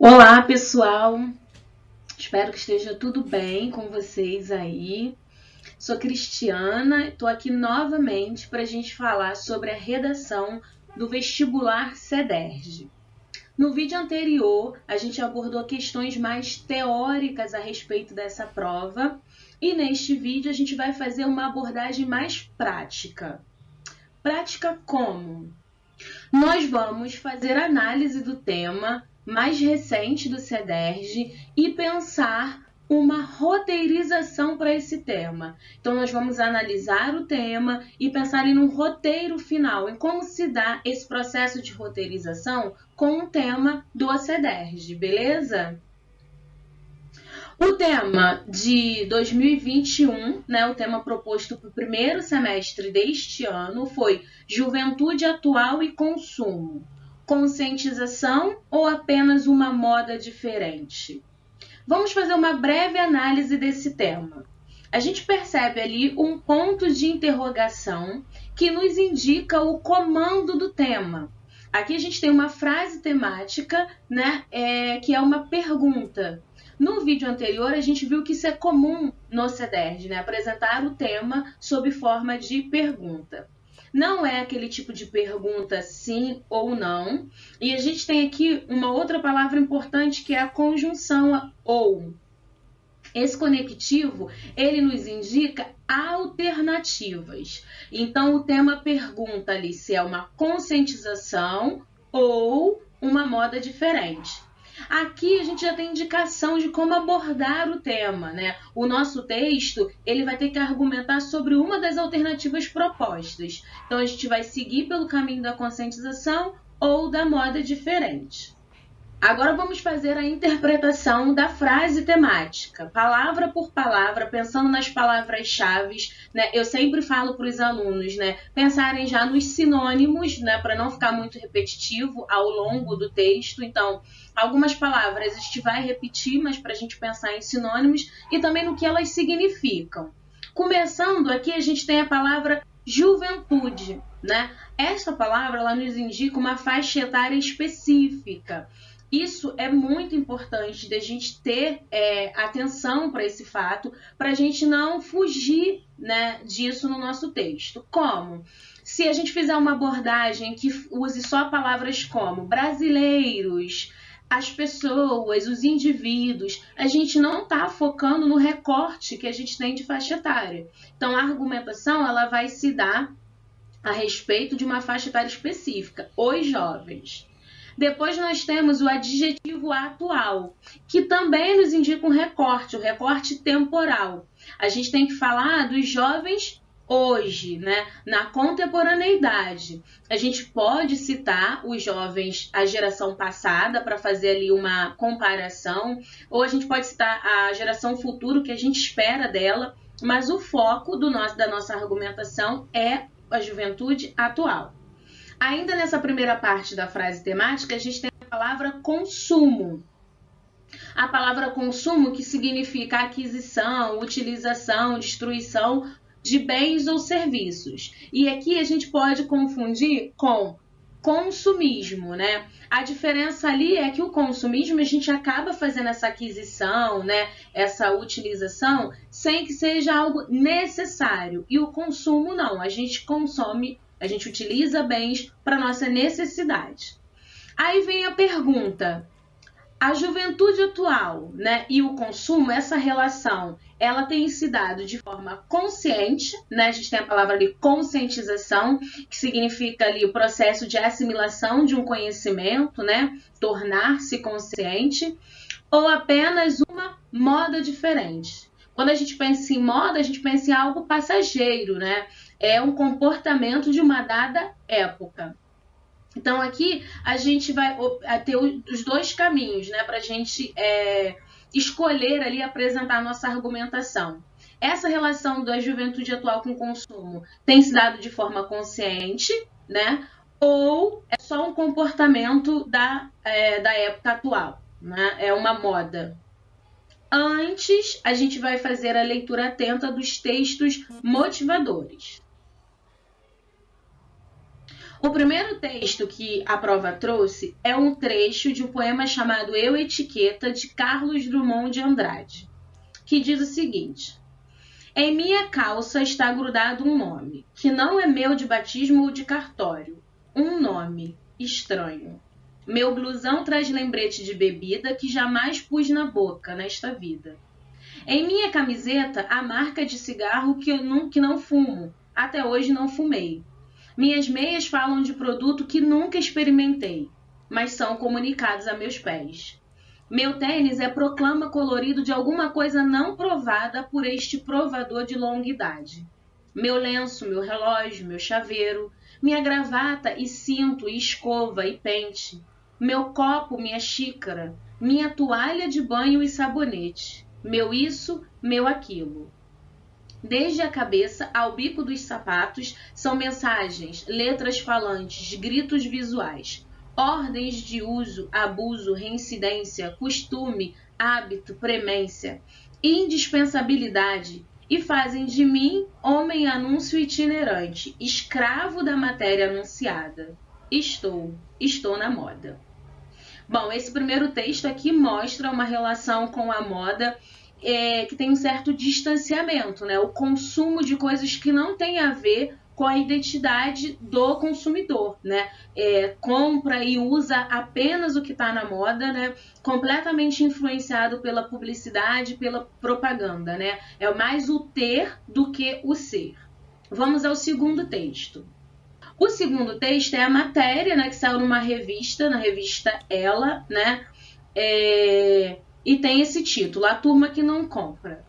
Olá, pessoal. Espero que esteja tudo bem com vocês aí. Sou Cristiana, estou aqui novamente para a gente falar sobre a redação do vestibular CEDERJ. No vídeo anterior, a gente abordou questões mais teóricas a respeito dessa prova e neste vídeo a gente vai fazer uma abordagem mais prática. Prática como? Nós vamos fazer análise do tema mais recente do CEDERJ e pensar uma roteirização para esse tema. Então, nós vamos analisar o tema e pensar em um roteiro final, em como se dá esse processo de roteirização com o tema do CEDERJ, beleza? O tema de 2021, o tema proposto para o primeiro semestre deste ano foi Juventude Atual e Consumo. Conscientização ou apenas uma moda diferente? Vamos fazer uma breve análise desse tema. A gente percebe ali um ponto de interrogação que nos indica o comando do tema. Aqui a gente tem uma frase temática, que é uma pergunta. No vídeo anterior, a gente viu que isso é comum no CEDERJ, apresentar o tema sob forma de pergunta. Não é aquele tipo de pergunta sim ou não. E a gente tem aqui uma outra palavra importante que é a conjunção ou. Esse conectivo, ele nos indica alternativas. Então, o tema pergunta ali se é uma conscientização ou uma moda diferente. Aqui a gente já tem indicação de como abordar o tema, O nosso texto, ele vai ter que argumentar sobre uma das alternativas propostas. Então, a gente vai seguir pelo caminho da conscientização ou da moda diferente. Agora vamos fazer a interpretação da frase temática, palavra por palavra, pensando nas palavras-chave. Eu sempre falo para os alunos, pensarem já nos sinônimos, para não ficar muito repetitivo ao longo do texto. Então, algumas palavras a gente vai repetir, mas para a gente pensar em sinônimos e também no que elas significam. Começando aqui, a gente tem a palavra juventude, Essa palavra ela nos indica uma faixa etária específica. Isso é muito importante da gente ter atenção para esse fato, para a gente não fugir disso no nosso texto. Como? Se a gente fizer uma abordagem que use só palavras como brasileiros, as pessoas, os indivíduos, a gente não está focando no recorte que a gente tem de faixa etária. Então, a argumentação ela vai se dar a respeito de uma faixa etária específica, os jovens. Depois nós temos o adjetivo atual, que também nos indica um recorte, o recorte temporal. A gente tem que falar dos jovens hoje, na contemporaneidade. A gente pode citar os jovens, a geração passada, para fazer ali uma comparação, ou a gente pode citar a geração futura, que a gente espera dela, mas o foco da nossa argumentação é a juventude atual. Ainda nessa primeira parte da frase temática, a gente tem a palavra consumo. A palavra consumo que significa aquisição, utilização, destruição de bens ou serviços. E aqui a gente pode confundir com consumismo, A diferença ali é que o consumismo a gente acaba fazendo essa aquisição, essa utilização, sem que seja algo necessário. E o consumo não, a gente consome, a gente utiliza bens para nossa necessidade. Aí vem a pergunta, a juventude atual, e o consumo, essa relação, ela tem se dado de forma consciente, A gente tem a palavra ali conscientização, que significa ali o processo de assimilação de um conhecimento, Tornar-se consciente, ou apenas uma moda diferente. Quando a gente pensa em moda, a gente pensa em algo passageiro, É um comportamento de uma dada época. Então, aqui a gente vai ter os dois caminhos, para a gente escolher ali apresentar a nossa argumentação. Essa relação da juventude atual com o consumo tem se dado de forma consciente, ou é só um comportamento da época atual, É uma moda. Antes, a gente vai fazer a leitura atenta dos textos motivadores. O primeiro texto que a prova trouxe é um trecho de um poema chamado Eu, Etiqueta, de Carlos Drummond de Andrade, que diz o seguinte: em minha calça está grudado um nome, que não é meu de batismo ou de cartório, um nome estranho. Meu blusão traz lembrete de bebida que jamais pus na boca nesta vida. Em minha camiseta há marca de cigarro que não fumo, até hoje não fumei. Minhas meias falam de produto que nunca experimentei, mas são comunicados a meus pés. Meu tênis é proclama colorido de alguma coisa não provada por este provador de longa idade. Meu lenço, meu relógio, meu chaveiro, minha gravata e cinto e escova e pente, meu copo, minha xícara, minha toalha de banho e sabonete, meu isso, meu aquilo. Desde a cabeça ao bico dos sapatos são mensagens, letras falantes, gritos visuais, ordens de uso, abuso, reincidência, costume, hábito, premência, indispensabilidade, e fazem de mim homem anúncio itinerante, escravo da matéria anunciada. Estou na moda. Bom, esse primeiro texto aqui mostra uma relação com a moda que tem um certo distanciamento, né? O consumo de coisas que não tem a ver com a identidade do consumidor, né? Compra e usa apenas o que está na moda, né? Completamente influenciado pela publicidade, pela propaganda, né? É mais o ter do que o ser. Vamos ao segundo texto. O segundo texto é a matéria, né, que saiu numa revista, na revista Ela, né? E tem esse título, A Turma que Não Compra.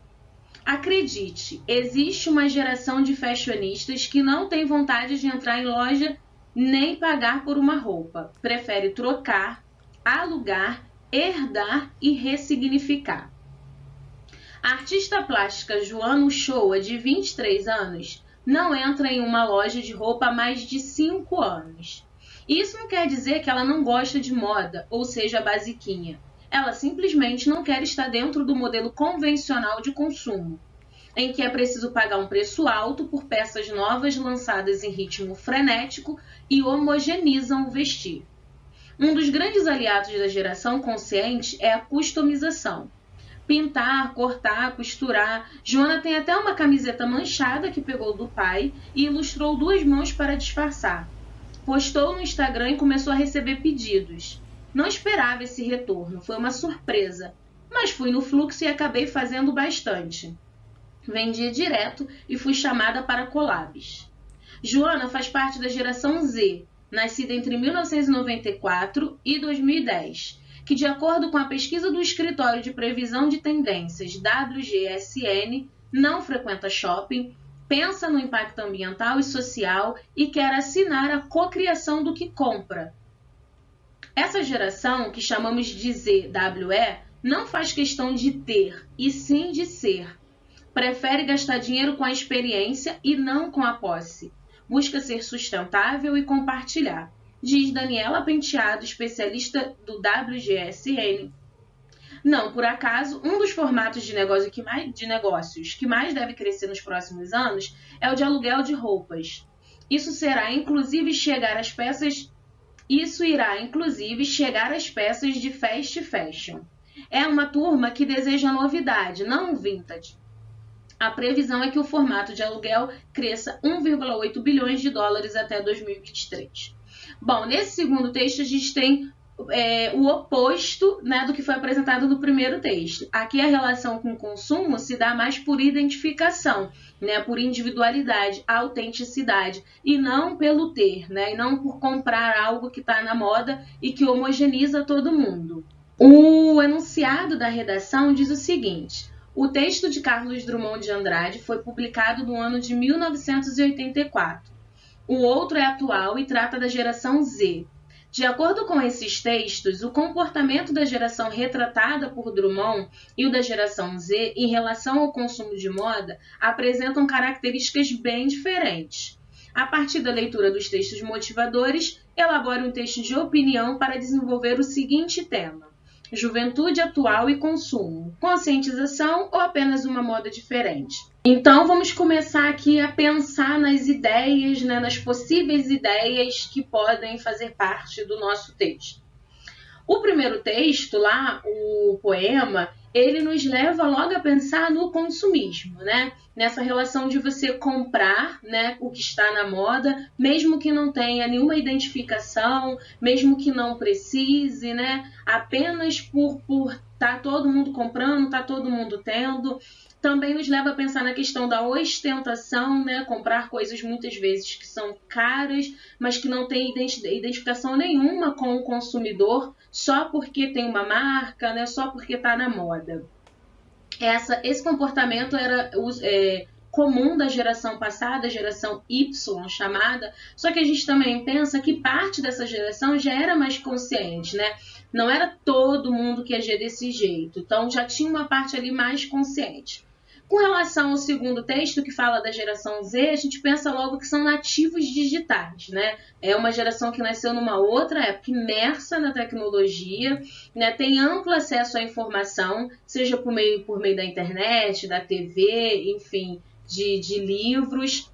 Acredite, existe uma geração de fashionistas que não tem vontade de entrar em loja nem pagar por uma roupa. Prefere trocar, alugar, herdar e ressignificar. A artista plástica Joana Uchoa, de 23 anos, não entra em uma loja de roupa há mais de 5 anos. Isso não quer dizer que ela não gosta de moda, ou seja, basiquinha. Ela simplesmente não quer estar dentro do modelo convencional de consumo, em que é preciso pagar um preço alto por peças novas lançadas em ritmo frenético e homogeneizam o vestir. Um dos grandes aliados da geração consciente é a customização. Pintar, cortar, costurar. Joana tem até uma camiseta manchada que pegou do pai e ilustrou 2 mãos para disfarçar. Postou no Instagram e começou a receber pedidos. Não esperava esse retorno, foi uma surpresa, mas fui no fluxo e acabei fazendo bastante. Vendia direto e fui chamada para collabs. Joana faz parte da geração Z, nascida entre 1994 e 2010, que, de acordo com a pesquisa do Escritório de Previsão de Tendências, WGSN, não frequenta shopping, pensa no impacto ambiental e social e quer assinar a cocriação do que compra. Essa geração, que chamamos de ZWE, não faz questão de ter, e sim de ser. Prefere gastar dinheiro com a experiência e não com a posse. Busca ser sustentável e compartilhar, diz Daniela Penteado, especialista do WGSN. Não por acaso, um dos formatos de negócios que mais deve crescer nos próximos anos é o de aluguel de roupas. Isso irá inclusive chegar às peças de fast fashion. É uma turma que deseja novidade, não vintage. A previsão é que o formato de aluguel cresça 1,8 bilhões de dólares até 2023. Bom, nesse segundo texto a gente tem o oposto, né, do que foi apresentado no primeiro texto. Aqui a relação com o consumo se dá mais por identificação, né, por individualidade, autenticidade, e não pelo ter, né, e não por comprar algo que está na moda e que homogeneiza todo mundo. O enunciado da redação diz o seguinte: o texto de Carlos Drummond de Andrade foi publicado no ano de 1984. O outro é atual e trata da geração Z. De acordo com esses textos, o comportamento da geração retratada por Drummond e o da geração Z em relação ao consumo de moda apresentam características bem diferentes. A partir da leitura dos textos motivadores, elabore um texto de opinião para desenvolver o seguinte tema: juventude atual e consumo, conscientização ou apenas uma moda diferente? Então, vamos começar aqui a pensar nas ideias, né, nas possíveis ideias que podem fazer parte do nosso texto. O primeiro texto lá, o poema, ele nos leva logo a pensar no consumismo, né? Nessa relação de você comprar, né, o que está na moda, mesmo que não tenha nenhuma identificação, mesmo que não precise, né? Apenas por tá todo mundo comprando, tá todo mundo tendo. Também nos leva a pensar na questão da ostentação, né? Comprar coisas muitas vezes que são caras, mas que não têm identificação nenhuma com o consumidor, só porque tem uma marca, né? Só porque está na moda. Esse comportamento era comum da geração passada, a geração Y chamada, só que a gente também pensa que parte dessa geração já era mais consciente, né? Não era todo mundo que agia desse jeito, então já tinha uma parte ali mais consciente. Com relação ao segundo texto, que fala da geração Z, a gente pensa logo que são nativos digitais, né? É uma geração que nasceu numa outra época, imersa na tecnologia, né? Tem amplo acesso à informação, seja por meio da internet, da TV, enfim, de livros.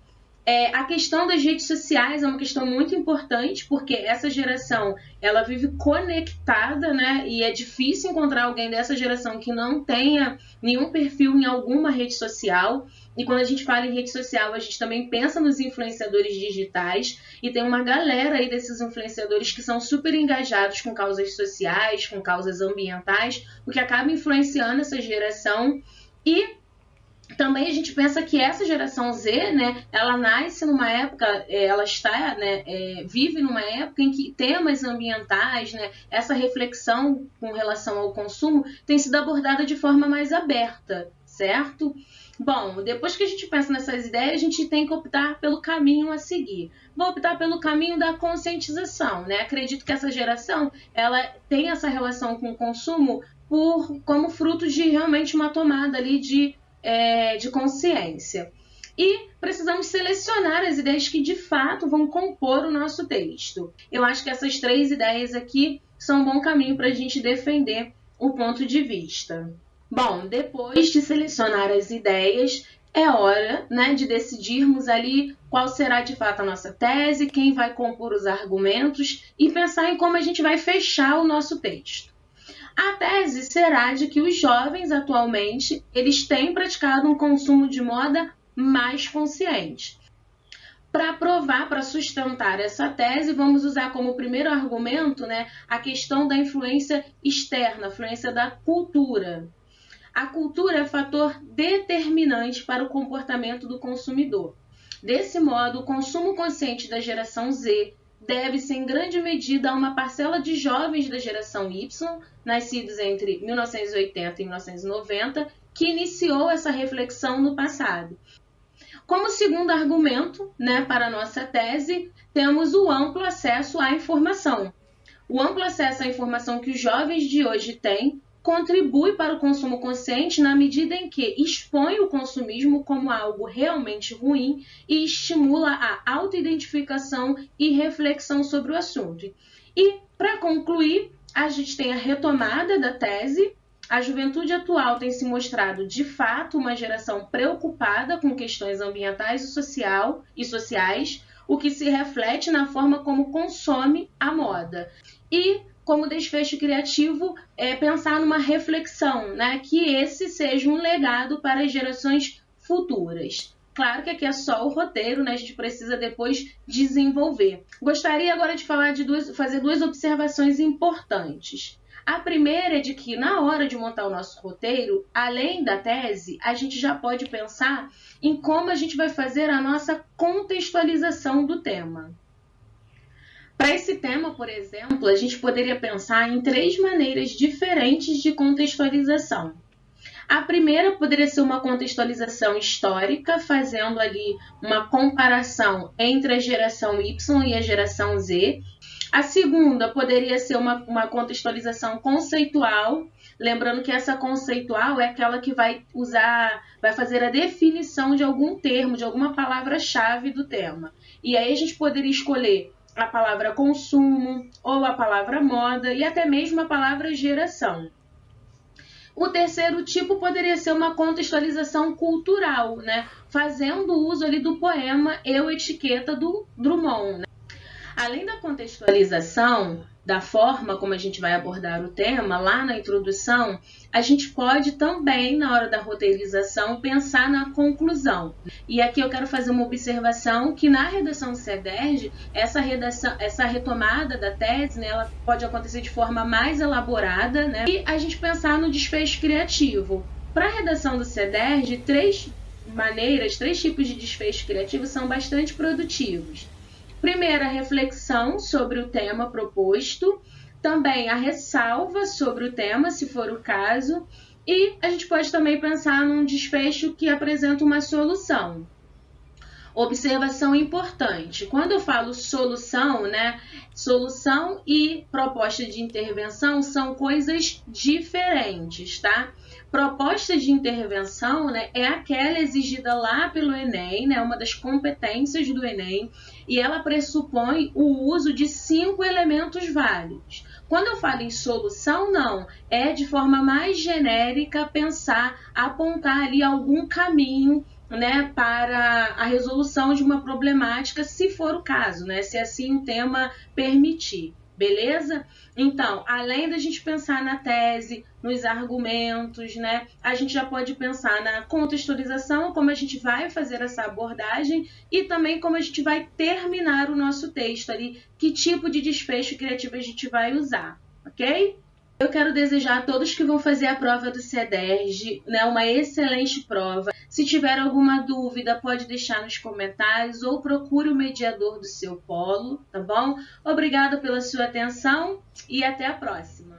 A questão das redes sociais é uma questão muito importante, porque essa geração ela vive conectada, né? E é difícil encontrar alguém dessa geração que não tenha nenhum perfil em alguma rede social. E quando a gente fala em rede social, a gente também pensa nos influenciadores digitais. E tem uma galera aí desses influenciadores que são super engajados com causas sociais, com causas ambientais, o que acaba influenciando essa geração. E também a gente pensa que essa geração Z, né, ela nasce numa época, ela está, né, vive numa época em que temas ambientais, né, essa reflexão com relação ao consumo tem sido abordada de forma mais aberta, certo? Bom, depois que a gente pensa nessas ideias, a gente tem que optar pelo caminho a seguir. Vou optar pelo caminho da conscientização, né? Acredito que essa geração, ela tem essa relação com o consumo como fruto de realmente uma tomada ali de consciência. E precisamos selecionar as ideias que de fato vão compor o nosso texto. Eu acho que essas 3 ideias aqui são um bom caminho para a gente defender o ponto de vista. Bom, depois de selecionar as ideias, é hora, né, de decidirmos ali qual será de fato a nossa tese, quem vai compor os argumentos e pensar em como a gente vai fechar o nosso texto. A tese será de que os jovens atualmente eles têm praticado um consumo de moda mais consciente. Para provar, para sustentar essa tese, vamos usar como primeiro argumento, né, a questão da influência externa, a influência da cultura. A cultura é fator determinante para o comportamento do consumidor. Desse modo, o consumo consciente da geração Z deve-se em grande medida a uma parcela de jovens da geração Y, nascidos entre 1980 e 1990, que iniciou essa reflexão no passado. Como segundo argumento, né, para a nossa tese, temos o amplo acesso à informação. O amplo acesso à informação que os jovens de hoje têm contribui para o consumo consciente na medida em que expõe o consumismo como algo realmente ruim e estimula a autoidentificação e reflexão sobre o assunto. E, para concluir, a gente tem a retomada da tese. A juventude atual tem se mostrado, de fato, uma geração preocupada com questões ambientais e sociais, o que se reflete na forma como consome a moda. E como desfecho criativo, pensar numa reflexão, né? Que esse seja um legado para as gerações futuras. Claro que aqui é só o roteiro, né? A gente precisa depois desenvolver. Gostaria agora de fazer 2 observações importantes. A primeira é de que, na hora de montar o nosso roteiro, além da tese, a gente já pode pensar em como a gente vai fazer a nossa contextualização do tema. Para esse tema, por exemplo, a gente poderia pensar em 3 maneiras diferentes de contextualização. A primeira poderia ser uma contextualização histórica, fazendo ali uma comparação entre a geração Y e a geração Z. A segunda poderia ser uma contextualização conceitual, lembrando que essa conceitual é aquela que vai fazer a definição de algum termo, de alguma palavra-chave do tema. E aí a gente poderia escolher a palavra consumo, ou a palavra moda, e até mesmo a palavra geração. O terceiro tipo poderia ser uma contextualização cultural, né? Fazendo uso ali do poema Eu, Etiqueta, do Drummond, né? Além da contextualização, da forma como a gente vai abordar o tema, lá na introdução, a gente pode também, na hora da roteirização, pensar na conclusão. E aqui eu quero fazer uma observação que na redação do CEDERJ, essa retomada da tese, né, ela pode acontecer de forma mais elaborada, né, e a gente pensar no desfecho criativo. Para a redação do CEDERJ, três tipos de desfecho criativo são bastante produtivos. Primeiro, a reflexão sobre o tema proposto, também a ressalva sobre o tema, se for o caso, e a gente pode também pensar num desfecho que apresenta uma solução. Observação importante. Quando eu falo solução, né? Solução e proposta de intervenção são coisas diferentes, tá? Proposta de intervenção, né, é aquela exigida lá pelo Enem, né, uma das competências do Enem, e ela pressupõe o uso de 5 elementos válidos. Quando eu falo em solução, não, é de forma mais genérica pensar, apontar ali algum caminho, né, para a resolução de uma problemática, se for o caso, né, se assim o tema permitir. Beleza? Então, além da gente pensar na tese, nos argumentos, né, a gente já pode pensar na contextualização, como a gente vai fazer essa abordagem e também como a gente vai terminar o nosso texto ali, que tipo de desfecho criativo a gente vai usar, ok? Eu quero desejar a todos que vão fazer a prova do CEDERJ, né, uma excelente prova. Se tiver alguma dúvida, pode deixar nos comentários ou procure o mediador do seu polo, tá bom? Obrigada pela sua atenção e até a próxima!